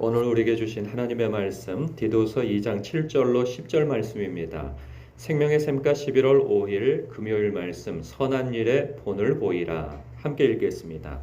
오늘 우리에게 주신 하나님의 말씀 디도서 2장 7절로 10절 말씀입니다. 생명의 샘가 11월 5일 금요일 말씀 선한 일에 본을 보이라. 함께 읽겠습니다.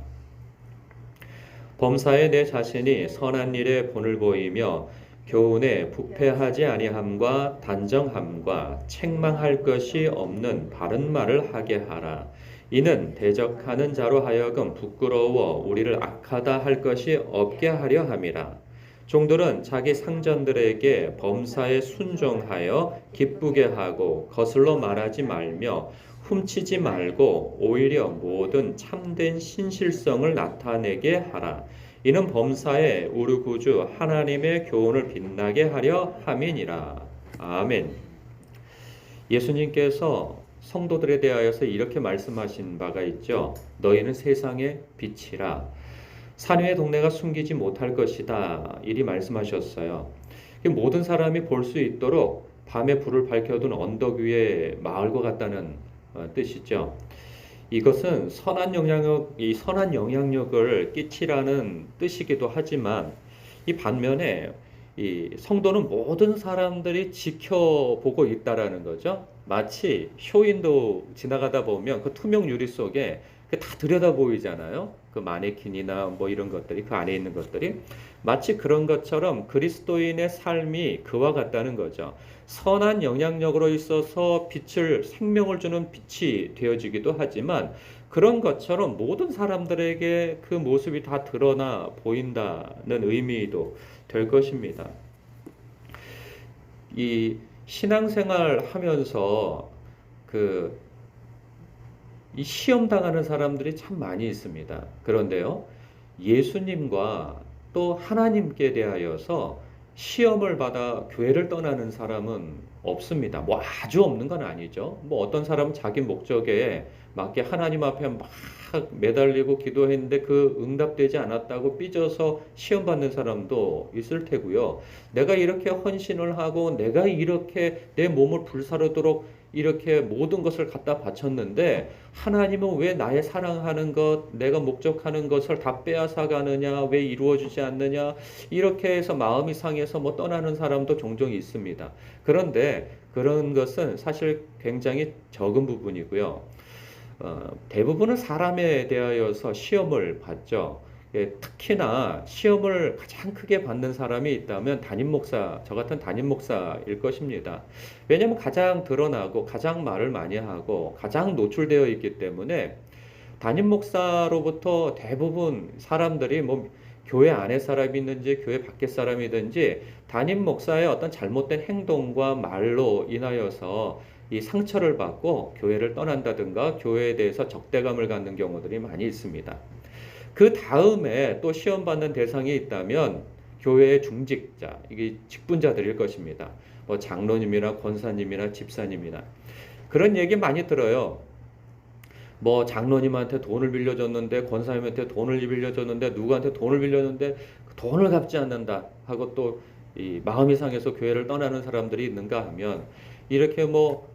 범사에 내 자신이 선한 일에 본을 보이며 교훈에 부패하지 아니함과 단정함과 책망할 것이 없는 바른 말을 하게 하라. 이는 대적하는 자로 하여금 부끄러워 우리를 악하다 할 것이 없게 하려 함이라. 종들은 자기 상전들에게 범사에 순종하여 기쁘게 하고 거슬러 말하지 말며 훔치지 말고 오히려 모든 참된 신실성을 나타내게 하라. 이는 범사에 우리 구주 하나님의 교훈을 빛나게 하려 함이니라. 아멘. 예수님께서 성도들에 대하여서 이렇게 말씀하신 바가 있죠. 너희는 세상의 빛이라. 산 위의 동네가 숨기지 못할 것이다. 이리 말씀하셨어요. 모든 사람이 볼 수 있도록 밤에 불을 밝혀둔 언덕 위의 마을과 같다는 뜻이죠. 이것은 이 선한 영향력을 끼치라는 뜻이기도 하지만 이 반면에 이 성도는 모든 사람들이 지켜보고 있다라는 거죠. 마치 쇼윈도 지나가다 보면 그 투명 유리 속에 다 들여다 보이잖아요. 그 마네킹이나 뭐 이런 것들이 그 안에 있는 것들이 마치 그런 것처럼 그리스도인의 삶이 그와 같다는 거죠. 선한 영향력으로 있어서 생명을 주는 빛이 되어지기도 하지만 그런 것처럼 모든 사람들에게 그 모습이 다 드러나 보인다는 의미도 될 것입니다. 이 신앙생활 하면서 이 시험 당하는 사람들이 참 많이 있습니다. 그런데요, 예수님과 또 하나님께 대하여서 시험을 받아 교회를 떠나는 사람은 없습니다. 뭐 아주 없는 건 아니죠. 뭐 어떤 사람은 자기 목적에 맞게 하나님 앞에 막 매달리고 기도했는데 그 응답되지 않았다고 삐져서 시험 받는 사람도 있을 테고요. 내가 이렇게 헌신을 하고 내가 이렇게 내 몸을 불사르도록 이렇게 모든 것을 갖다 바쳤는데 하나님은 왜 나의 사랑하는 것, 내가 목적하는 것을 다 빼앗아 가느냐, 왜 이루어지지 않느냐, 이렇게 해서 마음이 상해서 뭐 떠나는 사람도 종종 있습니다. 그런데 그런 것은 사실 굉장히 적은 부분이고요. 대부분은 사람에 대하여서 시험을 받죠. 특히나 시험을 가장 크게 받는 사람이 있다면 저 같은 담임 목사일 것입니다. 왜냐하면 가장 드러나고 가장 말을 많이 하고 가장 노출되어 있기 때문에 담임 목사로부터 대부분 사람들이 뭐 교회 안에 사람이 있는지 교회 밖에 사람이든지 담임 목사의 어떤 잘못된 행동과 말로 인하여서 이 상처를 받고 교회를 떠난다든가 교회에 대해서 적대감을 갖는 경우들이 많이 있습니다. 그 다음에 또 시험받는 대상이 있다면 교회의 중직자, 이게 직분자들일 것입니다. 뭐 장로님이나 권사님이나 집사님이나 그런 얘기 많이 들어요. 뭐 장로님한테 돈을 빌려줬는데 권사님한테 돈을 빌려줬는데 누구한테 돈을 빌렸는데 돈을 갚지 않는다 하고 또 이 마음이 상해서 교회를 떠나는 사람들이 있는가 하면 이렇게 뭐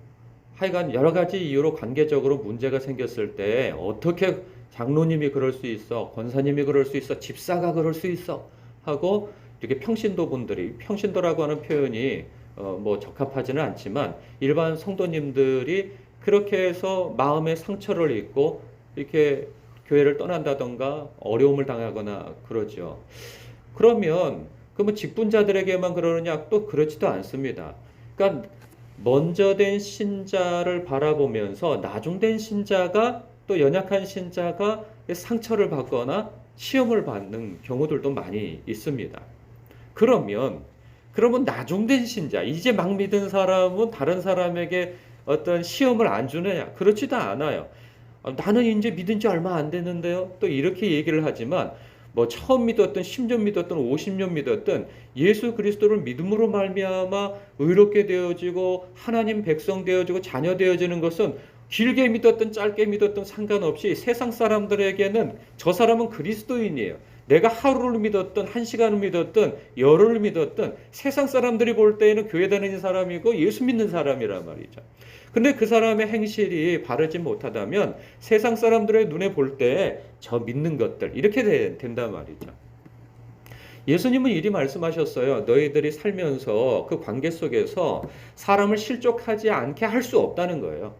하여간 여러 가지 이유로 관계적으로 문제가 생겼을 때 어떻게 장로님이 그럴 수 있어, 권사님이 그럴 수 있어, 집사가 그럴 수 있어 하고 이렇게 평신도라고 하는 표현이 뭐 적합하지는 않지만 일반 성도님들이 그렇게 해서 마음의 상처를 입고 이렇게 교회를 떠난다던가 어려움을 당하거나 그러죠. 그러면 그러면 직분자들에게만 그러느냐? 또 그렇지도 않습니다. 그러니까 먼저 된 신자를 바라보면서 나중된 신자가 또 연약한 신자가 상처를 받거나 시험을 받는 경우들도 많이 있습니다. 그러면 나중된 신자, 이제 막 믿은 사람은 다른 사람에게 어떤 시험을 안 주느냐? 그렇지도 않아요. 나는 이제 믿은 지 얼마 안 됐는데요. 또 이렇게 얘기를 하지만 뭐 처음 믿었든 10년 믿었든 50년 믿었든 예수 그리스도를 믿음으로 말미암아 의롭게 되어지고 하나님 백성 되어지고 자녀 되어지는 것은 길게 믿었든 짧게 믿었든 상관없이 세상 사람들에게는 저 사람은 그리스도인이에요. 내가 하루를 믿었든 한 시간을 믿었든 열흘을 믿었든 세상 사람들이 볼 때에는 교회 다니는 사람이고 예수 믿는 사람이란 말이죠. 근데 그 사람의 행실이 바르지 못하다면 세상 사람들의 눈에 볼 때 저 믿는 것들 이렇게 된단 말이죠. 예수님은 이리 말씀하셨어요. 너희들이 살면서 그 관계 속에서 사람을 실족하지 않게 할 수 없다는 거예요.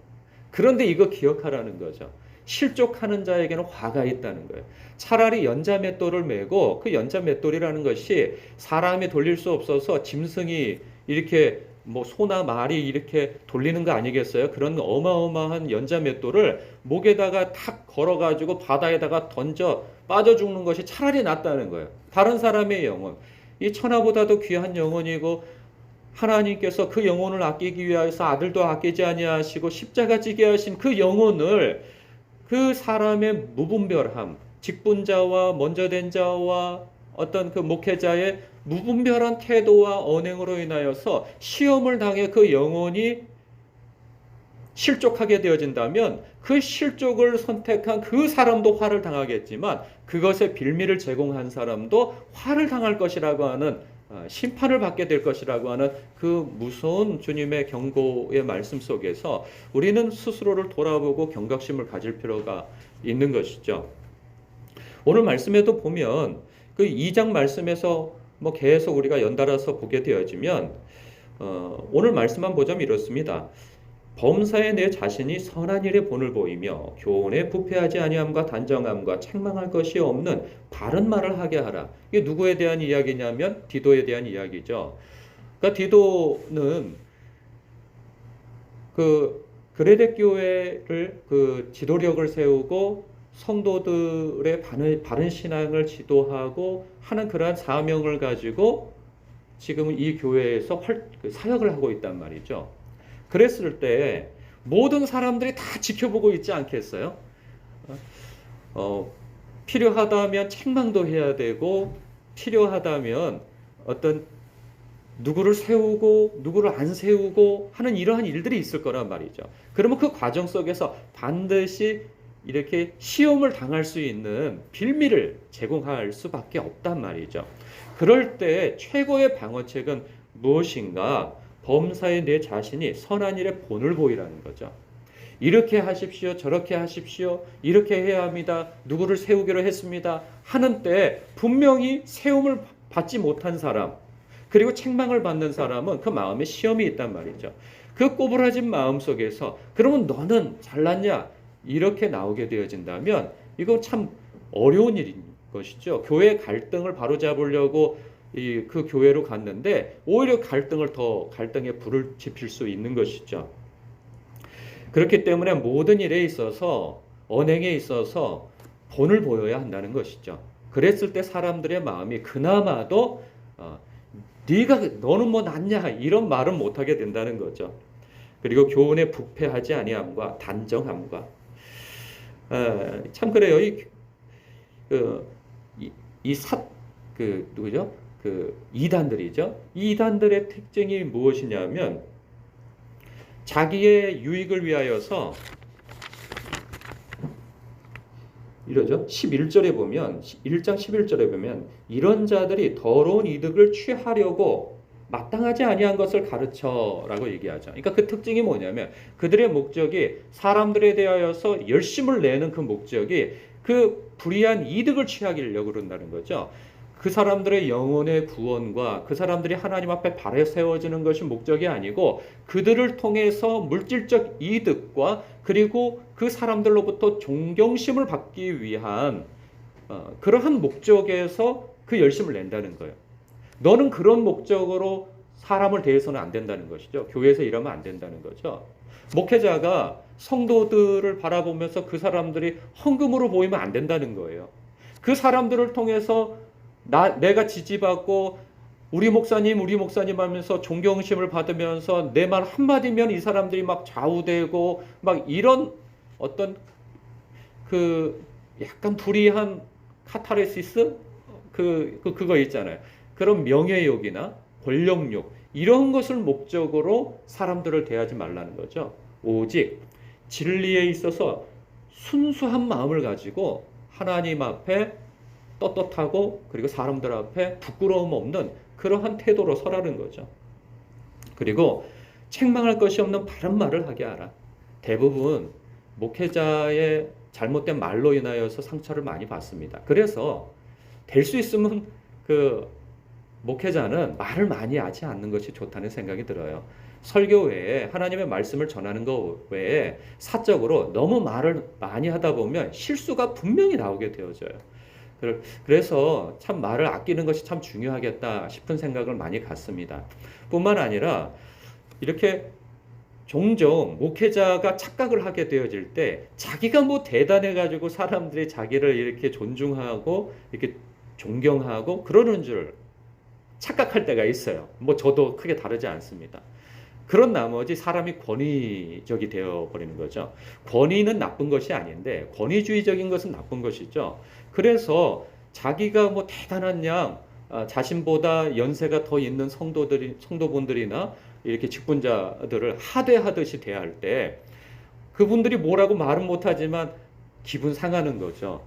그런데 이거 기억하라는 거죠. 실족하는 자에게는 화가 있다는 거예요. 차라리 연자맷돌을 메고 그 연자맷돌이라는 것이 사람이 돌릴 수 없어서 짐승이 이렇게 뭐 소나 말이 이렇게 돌리는 거 아니겠어요? 그런 어마어마한 연자맷돌을 목에다가 탁 걸어가지고 바다에다가 던져 빠져 죽는 것이 차라리 낫다는 거예요. 다른 사람의 영혼, 이 천하보다도 귀한 영혼이고 하나님께서 그 영혼을 아끼기 위하여서 아들도 아끼지 아니하시고 십자가 지게 하신 그 영혼을 그 사람의 무분별함, 직분자와 먼저 된 자와 어떤 그 목회자의 무분별한 태도와 언행으로 인하여서 시험을 당해 그 영혼이 실족하게 되어진다면 그 실족을 선택한 그 사람도 화를 당하겠지만 그것의 빌미를 제공한 사람도 화를 당할 것이라고 하는 심판을 받게 될 것이라고 하는 그 무서운 주님의 경고의 말씀 속에서 우리는 스스로를 돌아보고 경각심을 가질 필요가 있는 것이죠. 오늘 말씀에도 보면 그 2장 말씀에서 뭐 계속 우리가 연달아서 보게 되어지면 오늘 말씀만 보자면 이렇습니다. 범사에 내 자신이 선한 일에 본을 보이며 교훈에 부패하지 아니함과 단정함과 책망할 것이 없는 바른 말을 하게 하라. 이게 누구에 대한 이야기냐면 디도에 대한 이야기죠. 그러니까 디도는 그 그레데 교회를 그 지도력을 세우고 성도들의 바른 신앙을 지도하고 하는 그러한 사명을 가지고 지금 이 교회에서 사역을 하고 있단 말이죠. 그랬을 때 모든 사람들이 다 지켜보고 있지 않겠어요? 필요하다면 책망도 해야 되고 필요하다면 어떤 누구를 세우고 누구를 안 세우고 하는 이러한 일들이 있을 거란 말이죠. 그러면 그 과정 속에서 반드시 이렇게 시험을 당할 수 있는 빌미를 제공할 수밖에 없단 말이죠. 그럴 때 최고의 방어책은 무엇인가? 범사에 내 자신이 선한 일에 본을 보이라는 거죠. 이렇게 하십시오, 저렇게 하십시오, 이렇게 해야 합니다, 누구를 세우기로 했습니다 하는 때 분명히 세움을 받지 못한 사람 그리고 책망을 받는 사람은 그 마음에 시험이 있단 말이죠. 그 꼬부라진 마음 속에서 그러면 너는 잘났냐? 이렇게 나오게 되어진다면 이거 참 어려운 일인 것이죠. 교회 갈등을 바로잡으려고 그 교회로 갔는데 오히려 갈등에 불을 지필 수 있는 것이죠. 그렇기 때문에 모든 일에 있어서 언행에 있어서 본을 보여야 한다는 것이죠. 그랬을 때 사람들의 마음이 그나마도 너는 뭐 낫냐 이런 말은 못하게 된다는 거죠. 그리고 교훈에 부패하지 아니함과 단정함과 참 그래요. 누구죠? 그 이단들이죠. 이 이단들의 특징이 무엇이냐면 자기의 유익을 위하여서 이러죠. 11절에 보면 1장 11절에 보면 이런 자들이 더러운 이득을 취하려고 마땅하지 아니한 것을 가르쳐라고 얘기하죠. 그러니까 그 특징이 뭐냐면 그들의 목적이 사람들에 대하여서 열심을 내는 그 목적이 그 불의한 이득을 취하려고 그런다는 거죠. 그 사람들의 영혼의 구원과 그 사람들이 하나님 앞에 발에 세워지는 것이 목적이 아니고 그들을 통해서 물질적 이득과 그리고 그 사람들로부터 존경심을 받기 위한 그러한 목적에서 그 열심을 낸다는 거예요. 너는 그런 목적으로 사람을 대해서는 안 된다는 것이죠. 교회에서 이러면 안 된다는 거죠. 목회자가 성도들을 바라보면서 그 사람들이 헌금으로 보이면 안 된다는 거예요. 그 사람들을 통해서 내가 지지받고 우리 목사님 하면서 존경심을 받으면서 내 말 한마디면 이 사람들이 막 좌우되고 막 이런 어떤 그 약간 불이한 카타르시스 그거 있잖아요. 그런 명예욕이나 권력욕 이런 것을 목적으로 사람들을 대하지 말라는 거죠. 오직 진리에 있어서 순수한 마음을 가지고 하나님 앞에 떳떳하고 그리고 사람들 앞에 부끄러움 없는 그러한 태도로 서라는 거죠. 그리고 책망할 것이 없는 바른 말을 하게 하라. 대부분 목회자의 잘못된 말로 인하여서 상처를 많이 받습니다. 그래서 될 수 있으면 그 목회자는 말을 많이 하지 않는 것이 좋다는 생각이 들어요. 설교 외에 하나님의 말씀을 전하는 것 외에 사적으로 너무 말을 많이 하다 보면 실수가 분명히 나오게 되어져요. 그래서 참 말을 아끼는 것이 참 중요하겠다 싶은 생각을 많이 갖습니다. 뿐만 아니라 이렇게 종종 목회자가 착각을 하게 되어질 때 자기가 뭐 대단해가지고 사람들이 자기를 이렇게 존중하고 이렇게 존경하고 그러는 줄 착각할 때가 있어요. 뭐 저도 크게 다르지 않습니다. 그런 나머지 사람이 권위적이 되어버리는 거죠. 권위는 나쁜 것이 아닌데 권위주의적인 것은 나쁜 것이죠. 그래서 자기가 뭐 대단한 양, 자신보다 연세가 더 있는 성도분들이나 이렇게 직분자들을 하대하듯이 대할 때 그분들이 뭐라고 말은 못하지만 기분 상하는 거죠.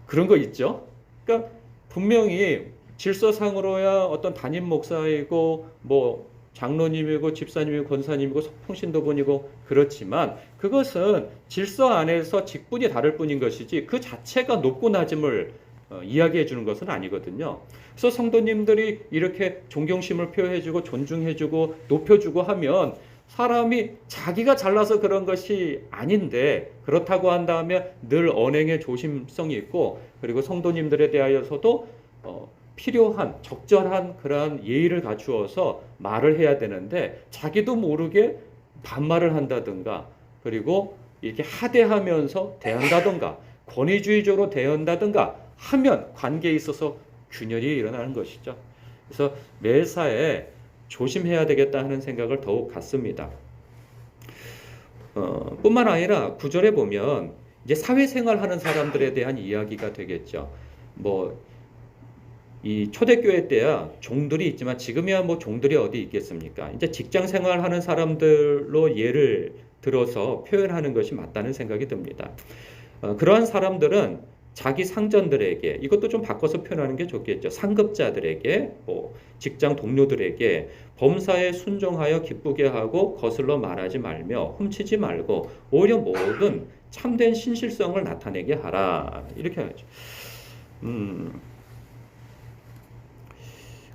그런 거 있죠. 그러니까 분명히 질서상으로야 어떤 담임 목사이고 뭐 장로님이고 집사님이고 권사님이고 평신도분이고 그렇지만 그것은 질서 안에서 직분이 다를 뿐인 것이지 그 자체가 높고 낮음을 이야기해 주는 것은 아니거든요. 그래서 성도님들이 이렇게 존경심을 표해주고 존중해주고 높여주고 하면 사람이 자기가 잘나서 그런 것이 아닌데 그렇다고 한다면 늘 언행에 조심성이 있고 그리고 성도님들에 대하여서도 필요한 적절한 그러한 예의를 갖추어서 말을 해야 되는데 자기도 모르게 반말을 한다든가 그리고 이렇게 하대하면서 대한다든가 권위주의적으로 대한다든가 하면 관계에 있어서 균열이 일어나는 것이죠. 그래서 매사에 조심해야 되겠다 하는 생각을 더욱 갖습니다. 뿐만 아니라 구절에 보면 이제 사회생활 하는 사람들에 대한 이야기가 되겠죠. 뭐 이 초대교회 때야 종들이 있지만 지금이야 뭐 종들이 어디 있겠습니까? 이제 직장 생활하는 사람들로 예를 들어서 표현하는 것이 맞다는 생각이 듭니다. 그러한 사람들은 자기 상전들에게 이것도 좀 바꿔서 표현하는 게 좋겠죠. 상급자들에게 뭐 직장 동료들에게 범사에 순종하여 기쁘게 하고 거슬러 말하지 말며 훔치지 말고 오히려 모든 참된 신실성을 나타내게 하라. 이렇게 하죠.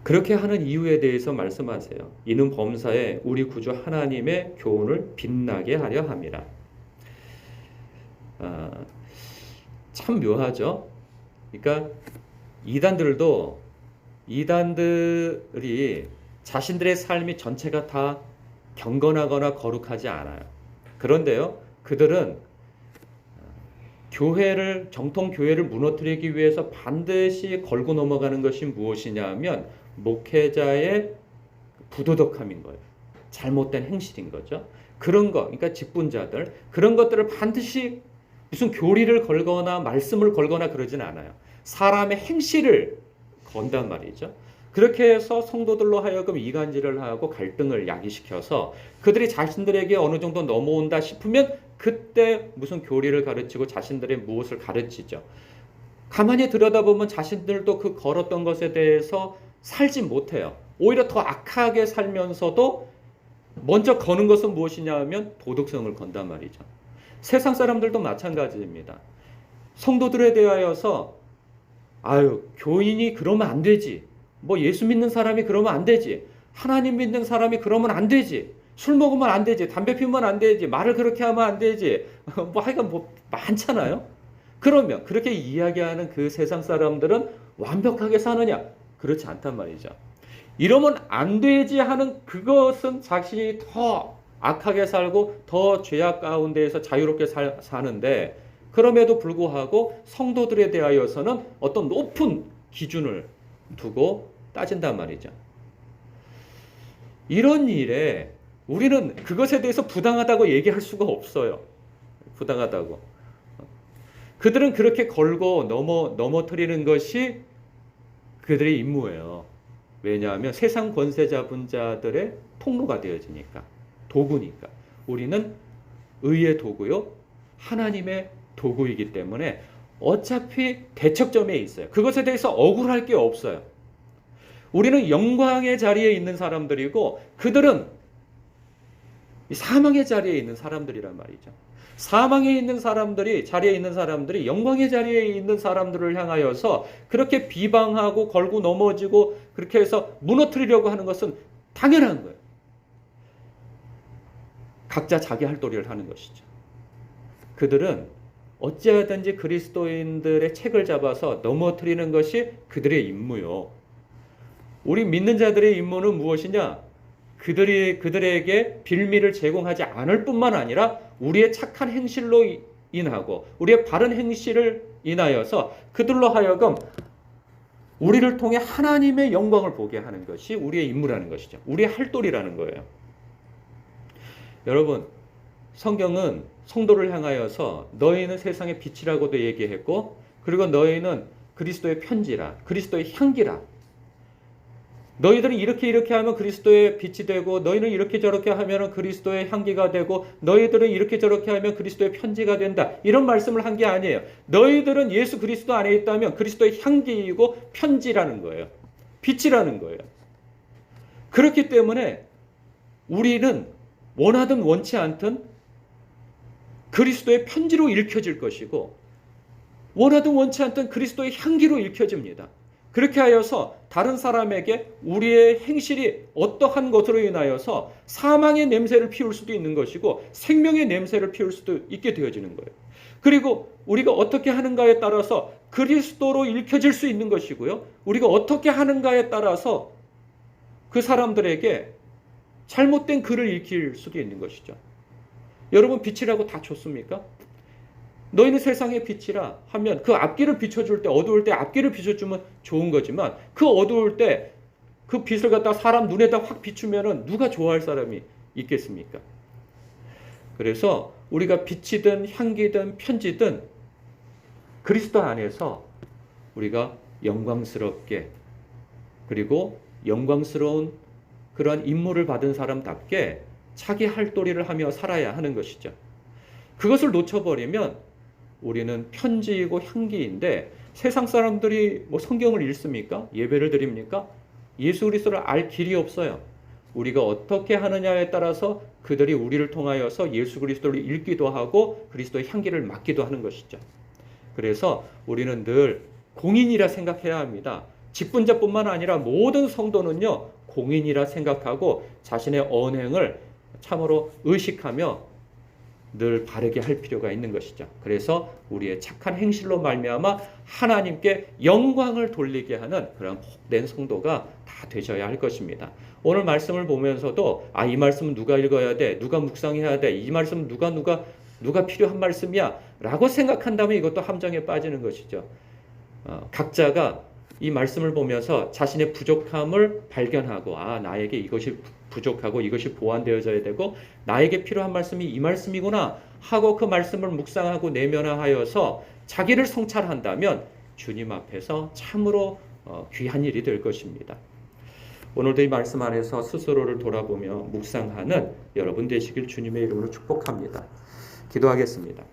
그렇게 하는 이유에 대해서 말씀하세요. 이는 범사에 우리 구주 하나님의 교훈을 빛나게 하려 함이라. 참 묘하죠. 그러니까 이단들이 자신들의 삶이 전체가 다 경건하거나 거룩하지 않아요. 그런데요, 그들은 정통 교회를 무너뜨리기 위해서 반드시 걸고 넘어가는 것이 무엇이냐 하면 목회자의 부도덕함인 거예요. 잘못된 행실인 거죠. 그런 거, 그러니까 직분자들, 그런 것들을 반드시 무슨 교리를 걸거나 말씀을 걸거나 그러진 않아요. 사람의 행실을 건단 말이죠. 그렇게 해서 성도들로 하여금 이간질을 하고 갈등을 야기시켜서 그들이 자신들에게 어느 정도 넘어온다 싶으면 그때 무슨 교리를 가르치고 자신들의 무엇을 가르치죠. 가만히 들여다보면 자신들도 그 걸었던 것에 대해서 살지 못해요. 오히려 더 악하게 살면서도 먼저 거는 것은 무엇이냐 하면 도덕성을 건단 말이죠. 세상 사람들도 마찬가지입니다. 성도들에 대하여서 교인이 그러면 안 되지. 뭐 예수 믿는 사람이 그러면 안 되지. 하나님 믿는 사람이 그러면 안 되지. 술 먹으면 안 되지. 담배 피우면 안 되지. 말을 그렇게 하면 안 되지. 뭐 하여간 뭐 많잖아요. 그러면 그렇게 이야기하는 그 세상 사람들은 완벽하게 사느냐? 그렇지 않단 말이죠. 이러면 안 되지 하는 그것은 자신이 더 악하게 살고 더 죄악 가운데에서 자유롭게 사는데 그럼에도 불구하고 성도들에 대하여서는 어떤 높은 기준을 두고 따진단 말이죠. 이런 일에 우리는 그것에 대해서 부당하다고 얘기할 수가 없어요. 부당하다고. 그들은 그렇게 걸고 넘어뜨리는 것이 그들의 임무예요. 왜냐하면 세상 권세 잡은 자들의 통로가 되어지니까. 도구니까. 우리는 의의 도구요. 하나님의 도구이기 때문에 어차피 대척점에 있어요. 그것에 대해서 억울할 게 없어요. 우리는 영광의 자리에 있는 사람들이고 그들은 사망의 자리에 있는 사람들이란 말이죠. 사망에 있는 사람들이, 자리에 있는 사람들이 영광의 자리에 있는 사람들을 향하여서 그렇게 비방하고 걸고 넘어지고 그렇게 해서 무너뜨리려고 하는 것은 당연한 거예요. 각자 자기 할 도리를 하는 것이죠. 그들은 어찌하든지 그리스도인들의 책을 잡아서 넘어뜨리는 것이 그들의 임무요. 우리 믿는 자들의 임무는 무엇이냐? 그들에게 빌미를 제공하지 않을 뿐만 아니라 우리의 착한 행실로 인하고 우리의 바른 행실을 인하여서 그들로 하여금 우리를 통해 하나님의 영광을 보게 하는 것이 우리의 임무라는 것이죠. 우리의 할도리라는 거예요. 여러분, 성경은 성도를 향하여서 너희는 세상의 빛이라고도 얘기했고, 그리고 너희는 그리스도의 편지라, 그리스도의 향기라. 너희들은 이렇게 하면 그리스도의 빛이 되고, 너희는 이렇게 저렇게 하면 그리스도의 향기가 되고, 너희들은 이렇게 저렇게 하면 그리스도의 편지가 된다. 이런 말씀을 한 게 아니에요. 너희들은 예수 그리스도 안에 있다면 그리스도의 향기이고 편지라는 거예요. 빛이라는 거예요. 그렇기 때문에 우리는 원하든 원치 않든 그리스도의 편지로 읽혀질 것이고, 원하든 원치 않든 그리스도의 향기로 읽혀집니다. 그렇게 하여서 다른 사람에게 우리의 행실이 어떠한 것으로 인하여서 사망의 냄새를 피울 수도 있는 것이고 생명의 냄새를 피울 수도 있게 되어지는 거예요. 그리고 우리가 어떻게 하는가에 따라서 그리스도로 읽혀질 수 있는 것이고요. 우리가 어떻게 하는가에 따라서 그 사람들에게 잘못된 글을 읽힐 수도 있는 것이죠. 여러분, 빛이라고 다 좋습니까? 너희는 세상의 빛이라 하면 그 앞길을 비춰줄 때, 어두울 때 앞길을 비춰주면 좋은 거지만, 그 어두울 때 그 빛을 갖다 사람 눈에다 확 비추면은 누가 좋아할 사람이 있겠습니까? 그래서 우리가 빛이든 향기든 편지든 그리스도 안에서 우리가 영광스럽게, 그리고 영광스러운 그러한 임무를 받은 사람답게 자기 할 도리를 하며 살아야 하는 것이죠. 그것을 놓쳐버리면 우리는 편지이고 향기인데, 세상 사람들이 뭐 성경을 읽습니까? 예배를 드립니까? 예수 그리스도를 알 길이 없어요. 우리가 어떻게 하느냐에 따라서 그들이 우리를 통하여서 예수 그리스도를 읽기도 하고 그리스도의 향기를 맡기도 하는 것이죠. 그래서 우리는 늘 공인이라 생각해야 합니다. 직분자뿐만 아니라 모든 성도는요, 공인이라 생각하고 자신의 언행을 참으로 의식하며 늘 바르게 할 필요가 있는 것이죠. 그래서 우리의 착한 행실로 말미암아 하나님께 영광을 돌리게 하는 그런 복된 성도가 다 되셔야 할 것입니다. 오늘 말씀을 보면서도 이 말씀은 누가 읽어야 돼? 누가 묵상해야 돼? 이 말씀은 누가 필요한 말씀이야? 라고 생각한다면 이것도 함정에 빠지는 것이죠. 각자가 이 말씀을 보면서 자신의 부족함을 발견하고, 나에게 이것이 부족하고 이것이 보완되어져야 되고 나에게 필요한 말씀이 이 말씀이구나 하고 그 말씀을 묵상하고 내면화하여서 자기를 성찰한다면 주님 앞에서 참으로 귀한 일이 될 것입니다. 오늘도 이 말씀 안에서 스스로를 돌아보며 묵상하는 여러분 되시길 주님의 이름으로 축복합니다. 기도하겠습니다.